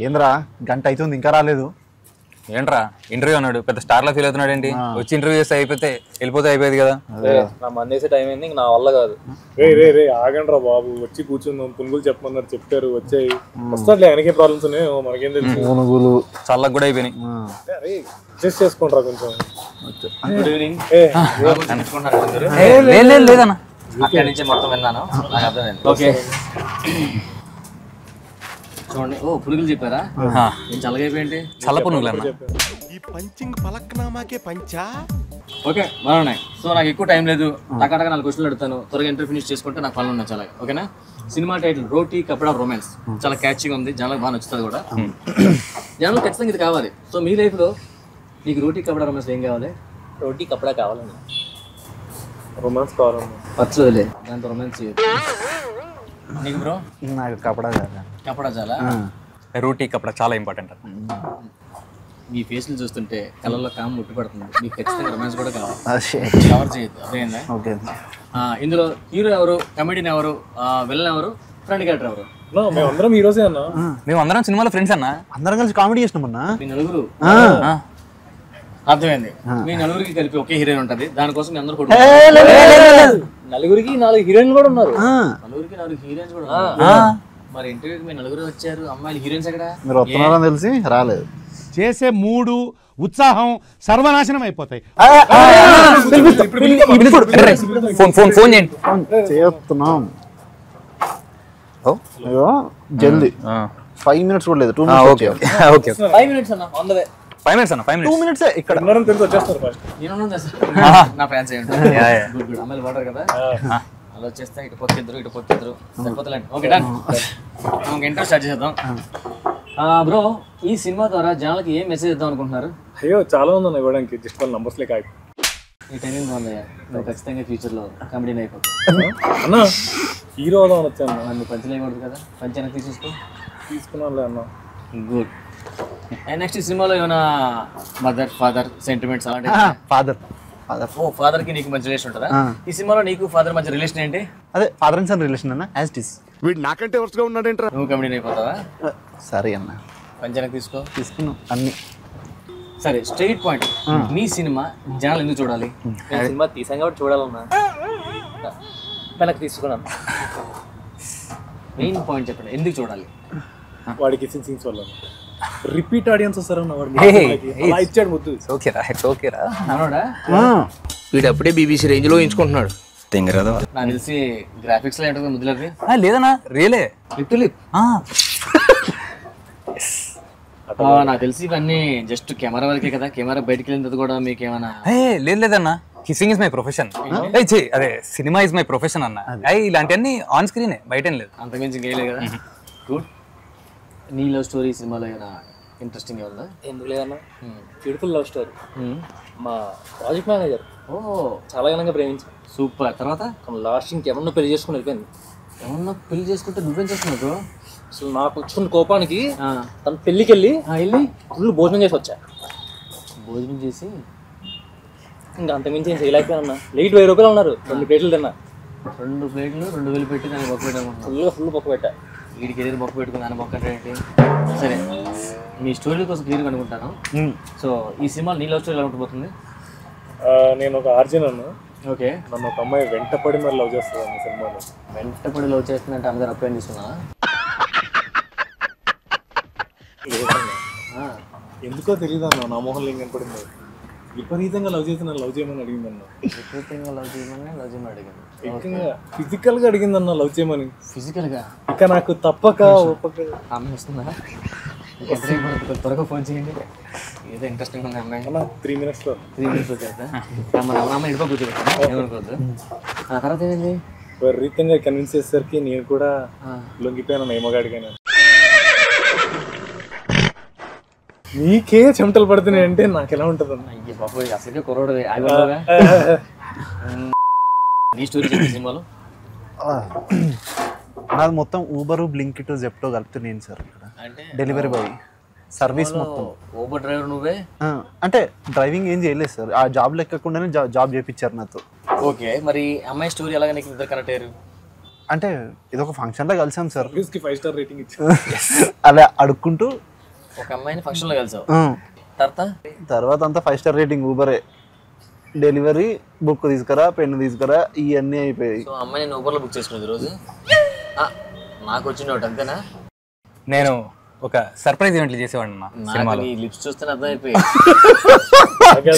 ఏంద్రా గంట అవుతుంది ఇంకా రాలేదు. ఏంట్రా ఇంటర్వ్యూ అన్నాడు, పెద్ద స్టార్ లా ఫీల్ అవుతున్నాడు ఏంటి? వచ్చి ఇంటర్వ్యూ చేస్తే వెళ్ళిపోతే అయిపోయేది కదా. నా మందేసే టైం అయింది, నా వల్ల కాదు. రే ఆగండి రా బాబు, వచ్చి కూర్చుందాం. పునుగులు చెప్పమన్నారు, చెప్పారు, వచ్చాయి. వస్తాడులే, ఆయనకే ప్రాబ్లమ్స్ ఉన్నాయి, మనకేం తెలుసు. పునుగులు చల్లగా కూడా అయిపోయినాయి. అడ్జస్ట్ చేసుకుంటారా కొంచెం. Good evening. లేదన్నా, అక్కడి నుంచి మొత్తం విన్నాను, నాకు అర్థమైంది. ఓకే చూడండి. ఓ పునుగులు చెప్పారా? నేను చల్లగైపోయింది. చల్ల పునుగులు అన్న. ఓకే బాగున్నాయి. సో నాకు ఎక్కువ టైం లేదు, టకాటగా 4 క్వశ్చన్లు అడుగుతాను, త్వరగా ఇంటర్వ్యూ ఫినిష్ చేసుకుంటే నాకు పనులు ఉన్నాయి చాలా. ఓకేనా? సినిమా టైటిల్ రోటీ కపడా రొమాన్స్, చాలా క్యాచీగా ఉంది, జనాలకు బాగా నచ్చుతుంది కూడా. జనాలు ఖచ్చితంగా ఇది కావాలి. సో మీ లైఫ్లో నీకు రోటీ కపడా రొమాన్స్ ఏం కావాలి? రోటీ కపడా కావాలన్నా, రొమాన్స్ కావాలన్నా. పచ్చలే దాంతో రొమాన్స్ చేయదు. నీకు బ్రో? నాకు కపడా కపడా చాలా. రోటీ కపడా చాలా ఇంపార్టెంట్. మీ ఫేస్లు చూస్తుంటే కళ్ళల్లో కామ్ ముట్టు పడుతుంది. మీకు ఖచ్చితంగా రొమాన్స్ కూడా కావాలి, కవర్ చేయొద్దు. అర్థమైందా? ఇందులో హీరో ఎవరు, కమెడియన్ ఎవరు, విలన్ ఎవరు, ఫ్రెండ్ క్యారెక్టర్ ఎవరు? మేమందరం ఈ రోజే అన్నా. మేమందరం సినిమాలో ఫ్రెండ్స్ అన్న, అందరం కలిసి కామెడీ చేసినామన్నా. మీ నలుగురు అర్థమైంది. మీ నలుగురికి కలిపి ఒకే హీరోయిన్ ఉంటది, దానికోసం మీ అందరూ నలుగురికి 4 హీరోయిన్లు కూడా ఉన్నారు. నలుగురికి 4 హీరోయిన్స్ కూడా ఉన్నారు. మరి ఇంటర్వ్యూకి మీ నలుగురు వచ్చారు, అమ్మాయిలు హీరోయిన్స్ ఎక్కడ? మీరు వస్తున్నారని తెలిసి రాలేదు. చేసే మూడు ఉత్సాహం సర్వనాశనం అయిపోతాయి. ఫోన్ చేయండి. చేస్తున్నాం జల్దీ. 5 minutes కూడా లేదు, 2 minutes. ఓకే ఓకే 5 minutes అన్న, ఆన్ ద వే. 5 minutes అన్న, 5 minutes. 2 minutes ఇక్కడ. నా ఫ్యాన్స్ ఏంటి? Good good. అమ్మాయిలు వాడరు కదా, అలా వచ్చేస్తే ఇటు పొక్కిద్దరు ఇటు పొక్కిద్దరు సరిపోతలేండి. Okay done. ఇంటర్వ్యూ స్టార్ట్ చేద్దాం. బ్రో, ఈ సినిమా ద్వారా జనాలకి ఏం మెసేజ్ ఇద్దాం అనుకుంటున్నారు? అయ్యో చాలా ఉంది ఇవ్వడానికి, జస్ట్ 1 numbers లేక. ఈ టైమింగ్ బాగుందయ్యా, నువ్వు ఖచ్చితంగా ఫ్యూచర్లో కమెడీని అయిపోతావు అన్న. హీరో అవుదాం వచ్చాను. నువ్వు పంచలు వేయకూడదు కదా, పంచి వెనక్కి తీసుకున్నానులే అన్న. గుడ్. అండ్ నెక్స్ట్ ఈ సినిమాలో ఏమైనా మదర్ ఫాదర్ సెంటిమెంట్స్ అలాంటి? ఫాదర్ ఫాదర్ కి నీకు మంచి రిలేషన్ ఉంటుందా? ఈ సినిమాలో నీకు ఫాదర్ మధ్య రిలేషన్ ఏంటి? అదే ఫాదర్ అండ్ సన్ రిలేషన్ అన్న, యాజ్ ఇట్ ఇస్. వీడు నాకంటే వరుసగా ఉన్నాడేంట్రా. నువ్వు కమెడీని అయిపోతావా? సరే అన్న, పంచానికి తీసుకున్నాం అన్ని. సరే, స్ట్రైట్ పాయింట్. మీ సినిమా జనాలు ఎందుకు చూడాలి? సినిమా తీసాం కాబట్టి చూడాలన్నా. వెనక్కి తీసుకున్నాను. మెయిన్ పాయింట్ చెప్పండి, ఎందుకు చూడాలి? వాడికి సీన్స్ వల్ల రిపీట్ ఆడియన్స్ వస్తారన్న. వాడు ఇచ్చాడు ముద్దు. ఓకేరా, ఓకేరా. మనోడా వీడు అప్పుడే బీబీసీ రేంజ్ లో ఎంచుకుంటున్నాడు. నాకు తెలిసి గ్రాఫిక్స్ లో ఏంటో ముద్దులవి. లేదన్నా, రియలే. Lip to lip. నాకు తెలిసి ఇవన్నీ జస్ట్ కెమెరా వరకే కదా, కెమెరా బయటకు వెళ్ళినది కూడా మీకు ఏమైనా? లేదన్నా, కిస్సింగ్ ఇస్ మై ప్రొఫెషన్. అదే సినిమా ఇస్ మై ప్రొఫెషన్ అన్న. ఇలాంటివన్నీ ఆన్ స్క్రీనే, బయట లేదు. అంతకుమించి ఇంకేయలేదు కదా. గుడ్. నీ లవ్ స్టోరీ సినిమాలో ఏమైనా ఇంట్రెస్టింగ్ ఉందా? ఎందుకు లేదన్నా, బ్యూటిఫుల్ లవ్ స్టోరీ. మా ప్రాజెక్ట్ మేనేజర్ చాలా ఘనంగా ప్రేమించాను. సూపర్. తర్వాత లాస్ట్ ఇంకెవరినో పెళ్లి చేసుకుని వెళ్ళిపోయింది. ఏమన్నా పెళ్లి చేసుకుంటే నువ్వేం చేస్తున్నావు? అసలు నాకు వచ్చిన కోపానికి తన పెళ్లికి వెళ్ళి ఫుల్ భోజనం చేసి వచ్చా. భోజనం చేసి ఇంకా అంతకుమించి ఏం చేయలేకపోయానన్నా. లైట్ 1000 రూపాయలు ఉన్నారు, 2 ప్లేట్లు తిన్నా. 2 ప్లేట్లు 2000 పెట్టి దాన్ని బొక్క పెట్టాను. ఫుల్ బొక్క పెట్టా. వీడికి ఏదైనా బొక్క పెట్టుకుని దాన్ని బొక్క ఏంటి? సరే, మీ స్టోరీ కోసం క్లియర్గా అనుకుంటాను. సో ఈ సినిమా నీ లవ్ స్టోరీ ఎలా ఉండిపోతుంది? నేను ఒక ఆర్జన్ అన్నా. ఓకే. నన్ను ఒక అమ్మాయి వెంటపడి మరి లవ్ చేస్తుంది అన్న సినిమాలో. వెంటపడి లవ్ చేస్తుందంటే అందరూ అప్లై తీసుకున్నా? ఎందుకో తెలియదు అన్న, నా మోహన్ లింగ్ కనపడింది. విపరీతంగా లవ్ చేసి నన్ను లవ్ చేయమని అడిగిందన్న. విపరీతంగా లవ్ చేయమని అడిగింది. ఏకంగా ఫిజికల్ గా అడిగిందన్న లవ్ చేయమని. ఫిజికల్ గా? ఇక నాకు తప్పక అమ్మాయి వస్తుందా? త్వరగా ఫోన్ చేయండి, ఏదో ఇంట్రెస్టింగ్ ఉంది అమ్మాయి. 3 minutes లో వచ్చేస్తా. అమ్మాయి ఇడిపో కూర్చోబెట్టా, ఏమనుకోవద్దు. ఆ తర్వాత ఏమైంది? విపరీతంగా కన్విన్స్ చేసేసరికి నేను కూడా లొంగిపోయాను ఏమగాడికైనా. నీకే చెమటలు పడుతున్నాయి అంటే నాకు ఎలా ఉంటుంది అన్న? అయ్యే బాబు, అసలుకే కుర్రోడు. నీ స్టోరీ చెప్పి సినిమాలో నాది మొత్తం ఊబర్, బ్లింకిట్, జెప్టో కలిపి నేను సార్ ఇక్కడ డెలివరీ బాయ్ సర్వీస్ మొత్తం. ఊబర్ డ్రైవర్ నువ్వే? అంటే డ్రైవింగ్ ఏం చేయలేదు సార్, ఆ జాబ్ లెక్కకుండానే జాబ్ చేయించారు నాతో. ఓకే. మరి అమ్మాయి స్టోరీ ఎలాగ నీకు ఇద్దరు కనెక్ట్ అయ్యారు? అంటే ఇది ఒక ఫంక్షన్లో కలిసాం సార్, కి 5 స్టార్ రేటింగ్ ఇచ్చి అలా అడుక్కుంటూ. ఒక అమ్మాయిని ఫంక్షన్ లో కలిసావు, ఆ, తర్వాత అంతా 5 స్టార్ రేటింగ్, ఊబరే, డెలివరీ, బుక్ తీసుకురా, పెన్ను తీసుకురా, ఇవన్నీ అయిపోయాయి. సో అమ్మాయిని నేను ఊబర్లో బుక్ చేసుకున్నది రోజు. నాకు వచ్చింది ఒకటి అంతేనా? నేను ఒక సర్ప్రైజ్ ఈవెంట్లు చేసేవాడిని నా సినిమాలో. నాకు ఈ లిప్స్ చూస్తే అర్థమైపోయి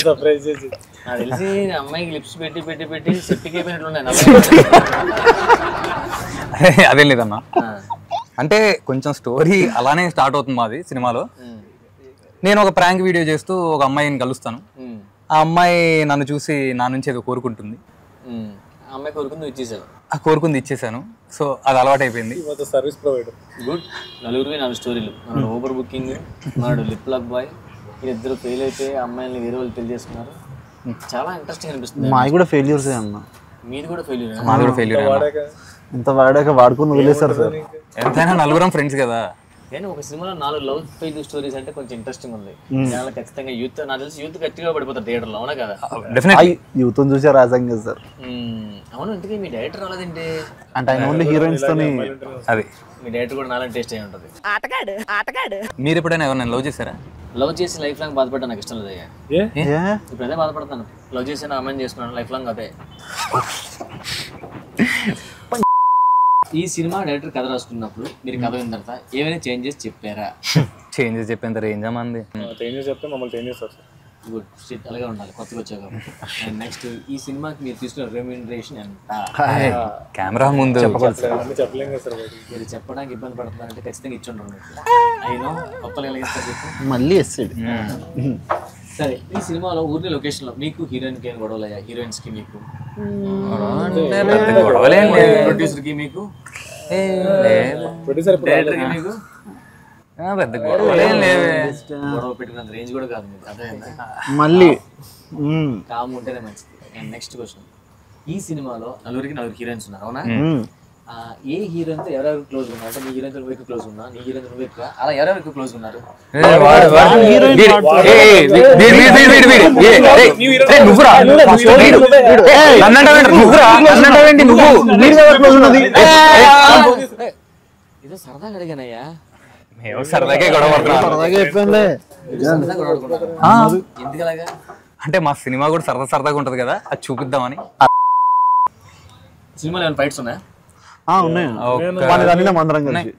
సర్ప్రైజ్ చేసి నాకు తెలిసి అమ్మాయికి లిప్స్ పెట్టి పెట్టి పెట్టి సెట్టికి అయిపోయినట్లున్నాయి. అదేం లేదన్నా, అంటే కొంచెం స్టోరీ అలానే స్టార్ట్ అవుతుంది మాది సినిమాలో. నేను ఒక ప్రాంక్ వీడియో చేస్తూ ఒక అమ్మాయిని కలుస్తాను. ఆ అమ్మాయి నన్ను చూసి నా నుంచి ఏదో కోరుకుంటుంది. అమ్మాయి కోరుకుంది ఇచ్చేసావు? ఆ కోరుకుంది ఇచ్చేసాను. సో అది అలవాటు అయిపోయింది. Service provider. గుడ్. నలుగురికి 4 స్టోరీలు. మనడు ఊబర్ బుకింగ్, మనడు లిప్ లాక్ బాయ్, ఇద్దరు ఫెయిల్ అయితే అమ్మాయిని వేరే వాళ్ళు పెళ్లి చేసుకున్నారు. చాలా ఇంట్రెస్టింగ్ అనిపిస్తుంది. మావి కూడా ఫెయిల్యూర్సే అన్న. మీది కూడా ఫెయిల్యూర్? మాది కూడా ఫెయిల్యూర్. ఇంత వాడాక వాడుకుని వదిలేస్తారు సార్. ఎంతైనా నలుగురం ఫ్రెండ్స్ కదా. కానీ ఒక సినిమాలో 4 లవ్ ఫెయిల్యూర్ స్టోరీస్ అంటే కొంచెం ఇంట్రెస్టింగ్ ఉంది. జనాలు ఖచ్చితంగా యూత్, నాకు తెలిసి యూత్ గట్టిగా పడిపోతారు థియేటర్లో, అవునా కదా? డెఫినెట్లీ యూత్ చూసే రాజంగా సార్. అవును. ఇంతకీ మీ డైరెక్టర్ రాలేదండి? అంటే ఆయన ఓన్లీ హీరోయిన్స్ తోని. అది మీ డైరెక్టర్ కూడా నాలని టేస్ట్ అయి ఉంటుంది. మీరు ఎప్పుడైనా ఎవరైనా లవ్ చేశారా? లవ్ చేసి లైఫ్ లాంగ్ బాధపడ్డా నాకు ఇష్టం లేదు అయ్యా. ఇప్పుడు అదే బాధపడతాను. లవ్ చేసి నా అమ్మాయిని చేసుకున్నాను, లైఫ్ లాంగ్ అదే. ఈ సినిమా డైరెక్టర్ కథ రాసుకున్నప్పుడు మీరు కథ విన్న తర్వాత ఏమైనా చేంజెస్ చెప్పారా? చేంజెస్ చెప్పేంత రేంజ్ మంది. చేంజెస్ చెప్తే మమ్మల్ని చేంజ్ చేస్తారు సార్. గుడ్ షిట్, అలాగే ఉండాలి కొత్తగా వచ్చాక. అండ్ నెక్స్ట్, ఈ సినిమాకి మీరు తీసుకున్న రెమ్యూనరేషన్ ఎంత? కెమెరా ముందు అన్ని చెప్పలేం కదా సార్. మీరు చెప్పడానికి ఇబ్బంది పడుతున్నారంటే ఖచ్చితంగా ఇచ్చి ఉండరు. అయినా కొత్తలు ఎలా ఇస్తారు చెప్పు. మళ్ళీ ఎస్సైడ్. సరే, ఈ సినిమాలో ఊర్లో లొకేషన్లో మీకు హీరోయిన్కి ఏం గొడవలు అయ్యా? హీరోయిన్స్కి మీకు, ప్రొడ్యూసర్కి మీకు, డైరెక్టర్కి మీకు పెద్ద గొడవలేం లేవే. గొడవ పెట్టుకున్నంత రేంజ్ కూడా కాదు మీకు, అదే మళ్ళీ కామ్ ఉంటేనే మంచిది. అండ్ నెక్స్ట్ క్వశ్చన్, ఈ సినిమాలో నలుగురికి 4 హీరోయిన్స్ ఉన్నారు, అవునా? ఏ హీరోయిన్తో ఎవరెవరు క్లోజ్ ఉన్నారు? అంటే నీ హీరోయిన్తో నువ్వు ఎక్కువ క్లోజ్ ఉన్నా, నీ హీరోయిన్ నువ్వు ఎక్కువ, అలా ఎవరెవరు ఎక్కువ క్లోజ్ ఉన్నారు? ఇదో సరదాగా అడిగానయ్యా. సరదాగా గొడవ ఎందుకు అలాగా? అంటే మా సినిమా కూడా సరదాగా ఉంటది కదా, అది చూపిద్దామని. సినిమాలో ఏమైనా ఫైట్స్ ఉన్నాయా? ఉన్నాయి. అందరం కలిసి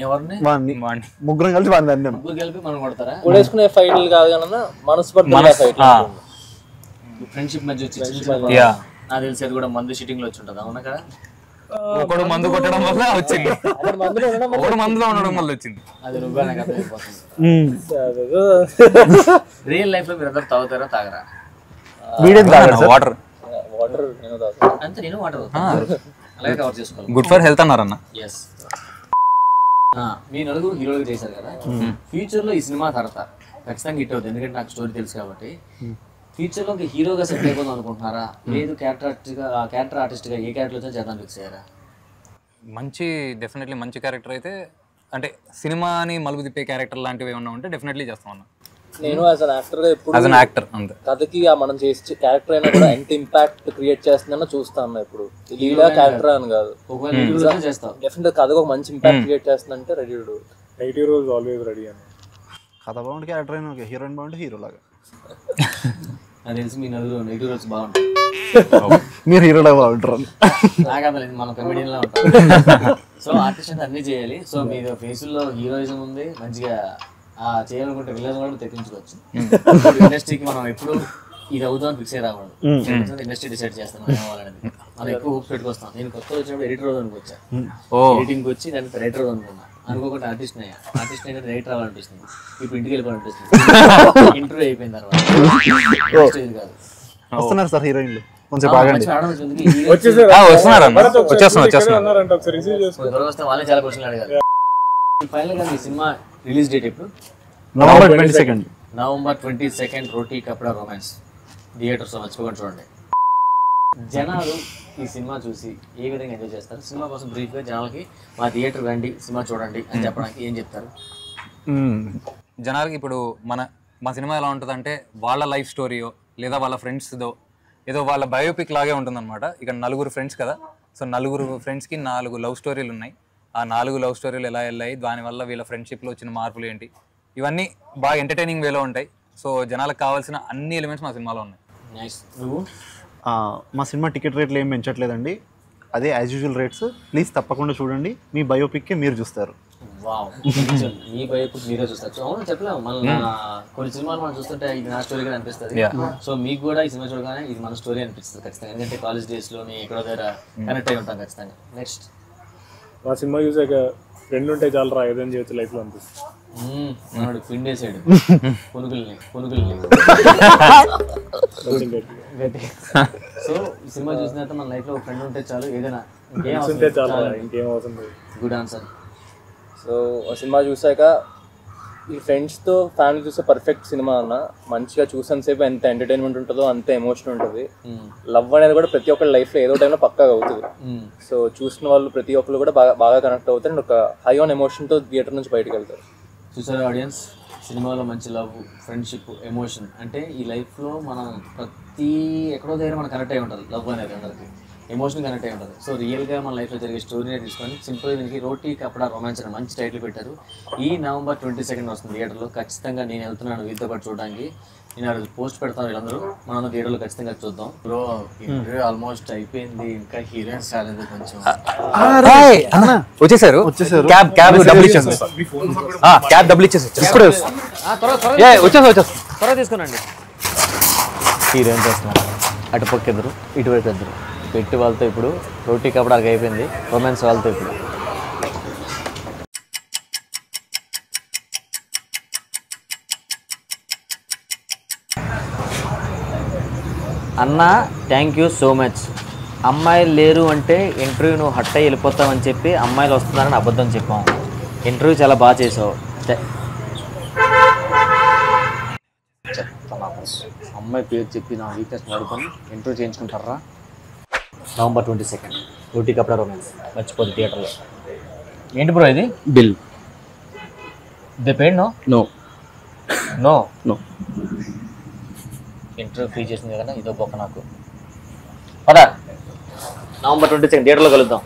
ఎవరిని? ముగ్గురం కలిసి వాడిని అన్నాం. ముగ్గురు కలిపి మనం కొడతారా? కొడేసుకునే ఫైట్లు కాదు కన్నా మనస్పర్ధ ఫైట్. ఫ్రెండ్షిప్ మధ్య వచ్చి నాకు తెలిసి అది కూడా మందు షీటింగ్ లో వచ్చి ఉంటుంది, అవునా కదా? ఒకడు మందు కొట్టడం వల్ల వచ్చింది, ఒకడు మందులో ఉండడం వల్ల వచ్చింది. అది నువ్వే నాకు అర్థమైపోతుంది. రియల్ లైఫ్ లో మీరు అందరూ తాగుతారా తాగరా? వాటర్ అంతే, నేను వాటర్ అలాగే కవర్ చేసుకోవాలి. గుడ్ ఫర్ హెల్త్ అన్నారన్న. ఎస్. మీ నలుగురు హీరోలుగా చేశారు కదా, ఫ్యూచర్ లో ఈ సినిమా తర్వాత ఖచ్చితంగా హిట్ అవుతుంది, ఎందుకంటే నాకు స్టోరీ తెలుసు కాబట్టి. ఫ్యూచర్ లో హీరోగా సెట్ అయిపోదాం అనుకుంటున్నారా, లేదు క్యారెక్టర్ ఆర్టిస్ట్ గా ఏ క్యారెక్టర్ వచ్చా చేద్దాం ఫిక్స్ అయ్యారా? డెఫినెట్లీ మంచి క్యారెక్టర్ అయితే, అంటే సినిమాని మలుపు తిప్పే క్యారెక్టర్ లాంటివి ఏమన్నా ఉంటే డెఫినెట్లీ చేస్తాం అన్న. నేను యాజ్ అన్ యాక్టర్ గా ఎప్పుడు యాజ్ అన్ యాక్టర్ అంతే, కథకి మనం చేసే క్యారెక్టర్ అయినా కూడా ఎంత ఇంపాక్ట్ క్రియేట్ చేస్తుందన్న చూస్తాను. ఇప్పుడు లీడా క్యారెక్టర్ అని కాదు, డెఫినెట్ కథకు ఒక మంచి ఇంపాక్ట్ క్రియేట్ చేస్తుందంటే ready to do. Negative roles always ready అని. కథ బాగుంటే క్యారెక్టర్ అయినా ఓకే, హీరోయిన్ బాగుంటే హీరో లాగా. నాకు తెలిసి మీ నలుగురు నెగిటివ్ రోల్స్ బాగుంటాయి, మీరు హీరోలాగా బాగుంటారు. నాకు అర్థలేదు, మనం కమెడియన్ లా ఉంటాం. సో ఆర్టిస్ట్ అంటే అన్ని చేయాలి. సో మీ ఫేసుల్లో హీరోయిజం ఉంది, మంచిగా చేయాలనుకుంటే విలన్ కూడా తెప్పించుకోవచ్చు. ఇండస్ట్రీకి మనం ఎప్పుడు ఇది అవుతామని ఫిక్స్ అయ్యి రావడం, ఇండస్ట్రీ డిసైడ్ చేస్తాం అవ్వాలనేది. మనం ఎక్కువ హోప్స్ పెట్టుకొస్తాం. నేను కొత్త వచ్చినప్పుడు ఎడిటర్ అవుదానికి వచ్చా, ఎడిటింగ్ వచ్చి దానికి రైటర్ అవుదానుకున్నా, అనుకోకుండా ఆర్టిస్ట్ అయ్యా. ఆర్టిస్ట్ అయితే రైటర్ అవ్వాలనిపిస్తుంది, ఇప్పుడు ఇంటికి వెళ్ళిపోవాలనిపిస్తుంది. ఇంటర్వ్యూ అయిపోయిన తర్వాత కాదు. వస్తున్నారు సార్ హీరోయిన్లు, కొంచెం బాగండి. వాళ్ళే చాలా క్వశ్చన్లు అడిగారు. ఫైనల్ గా మీ సినిమా రిలీజ్ డేట్ ఎప్పుడు? November 22nd. November 22nd, రోటీ కపడా రొమాన్స్ థియేటర్స్ మర్చిపోకుండా చూడండి. జనాలు ఈ సినిమా చూసి ఏ విధంగా ఎంజాయ్ చేస్తారు? సినిమా కోసం బ్రీఫ్గా జనాలకి మా థియేటర్ రండి, సినిమా చూడండి అని చెప్పడానికి ఏం చెప్తారు? జనాలకి ఇప్పుడు మా సినిమా ఎలా ఉంటుందంటే, వాళ్ళ లైఫ్ స్టోరీయో లేదా వాళ్ళ ఫ్రెండ్స్దో ఏదో వాళ్ళ బయోపిక్ లాగే ఉంటుందన్నమాట. ఇక నలుగురు ఫ్రెండ్స్ కదా, సో 4 ఫ్రెండ్స్కి 4 లవ్ స్టోరీలు ఉన్నాయి. ఆ 4 లవ్ స్టోరీలు ఎలా వెళ్ళాయి, దానివల్ల వీళ్ళ ఫ్రెండ్షిప్లో వచ్చిన మార్పులు ఏంటి, ఇవన్నీ బాగా ఎంటర్టైనింగ్ వేలో ఉంటాయి. సో జనాలకు కావాల్సిన అన్ని ఎలిమెంట్స్ మా సినిమాలో ఉన్నాయి. నైస్. నువ్వు మా సినిమా టికెట్ రేట్లు ఏం పెంచట్లేదండి, అదే యాజ్ యూజువల్ రేట్స్. ప్లీజ్ తప్పకుండా చూడండి, మీ బయోపిక్కే మీరు చూస్తారు. వావ్, మీ బయోపిక్ మీరే చూస్తారు. అవును చెప్పలేము, మళ్ళీ కొన్ని సినిమాలు మనం చూస్తుంటే ఇది నా స్టోరీగా అనిపిస్తుంది. సో మీకు కూడా ఈ సినిమా చూడగానే ఇది మన స్టోరీ అనిపిస్తుంది ఖచ్చితంగా, ఎందుకంటే కాలేజ్ డేస్లోని ఎక్కడో దగ్గర కనెక్ట్ అయి ఉంటాం ఖచ్చితంగా. నెక్స్ట్ మా సినిమా చూసాక ఫ్రెండ్ ఉంటే చాలా రా ఏదైనా చేయొచ్చు లైఫ్లో అనిపిస్తుంది. మనోడు పిండేసాడు పునుగుల్ని. సో ఈ సినిమా చూసిన తర్వాత మన లైఫ్లో ఒక ఫ్రెండ్ ఉంటే చాలు, ఏదైనా ఇంకేం అవసరం లేదు. Good answer. సో సినిమా చూసాక ఈ ఫ్రెండ్స్తో ఫ్యామిలీ చూస్తే పర్ఫెక్ట్ సినిమా అన్న. మంచిగా చూసినంతసేపు ఎంత ఎంటర్టైన్మెంట్ ఉంటుందో అంత ఎమోషన్ ఉంటుంది. లవ్ అనేది కూడా ప్రతి ఒక్కరి లైఫ్లో ఏదో టైంలో పక్కాగా అవుతుంది. సో చూసిన వాళ్ళు ప్రతి ఒక్కరు కూడా బాగా కనెక్ట్ అవుతారు అండ్ ఒక హై ఆన్ ఎమోషన్తో థియేటర్ నుంచి బయటకు వెళ్తారు. చూసారా ఆడియన్స్, సినిమాలో మంచి లవ్, ఫ్రెండ్షిప్, ఎమోషన్ అంటే ఈ లైఫ్లో మనం ప్రతి ఎక్కడో దగ్గర మనం కనెక్ట్ అయి ఉంటుంది. లవ్ అనేది అందరికి ఎమోషన్ కనెక్ట్ అయి ఉంటుంది. సో రియల్గా మన లైఫ్లో జరిగే స్టోరీనే తీసుకొని సింపుల్గా దీనికి రోటీ కపడా రొమాన్స్ అని మంచి టైటిల్ పెట్టారు. ఈ November 22 వస్తుంది థియేటర్లో. ఖచ్చితంగా నేను వెళ్తున్నాను వీళ్ళతో పాటు చూడడానికి. నేను ఆ రోజు పోస్ట్ పెడతాను, వీళ్ళందరూ మనం థియేటర్లో ఖచ్చితంగా చూద్దాం. బ్రో ఇంటర్వ్యూ ఆల్మోస్ట్ అయిపోయింది, ఇంకా హీరోయిన్స్ రాలేదు కొంచెం. వచ్చేసారు క్యాబ్ డబ్బులు ఇచ్చేసి క్యాబ్ డబ్బులు ఇచ్చేసి త్వరగా తీసుకున్నాండి. హీరోయిన్స్ వస్తున్నారు, అటుపక్క ఎదురు ఇటువైపు ఎదురు. పెట్టి వాళ్ళతో ఇప్పుడు రోటీ కపడానికి అయిపోయింది, రొమాన్స్ వాళ్ళతో ఇప్పుడు. అన్న థ్యాంక్ యూ సో మచ్. అమ్మాయిలు లేరు అంటే ఇంటర్వ్యూ నువ్వు హట్ అయ్యి వెళ్ళిపోతావని చెప్పి అమ్మాయిలు వస్తున్నారని అబద్ధం చెప్పాం. ఇంటర్వ్యూ చాలా బాగా చేసావు. అమ్మాయి పేరు చెప్పి నా వీక్నెస్ వాడుకొని ఇంటర్వ్యూ చేయించుకుంటారా? November 22 రోటీ కపడా రొమాన్స్ మర్చిపోదు థియేటర్లో. ఏంటి బ్రో ఇది? Bill they paid no no no no interview free చేసింది కదా, ఇదో బొక్క నాకు. పదా November 22 థియేటర్లో కలుద్దాం.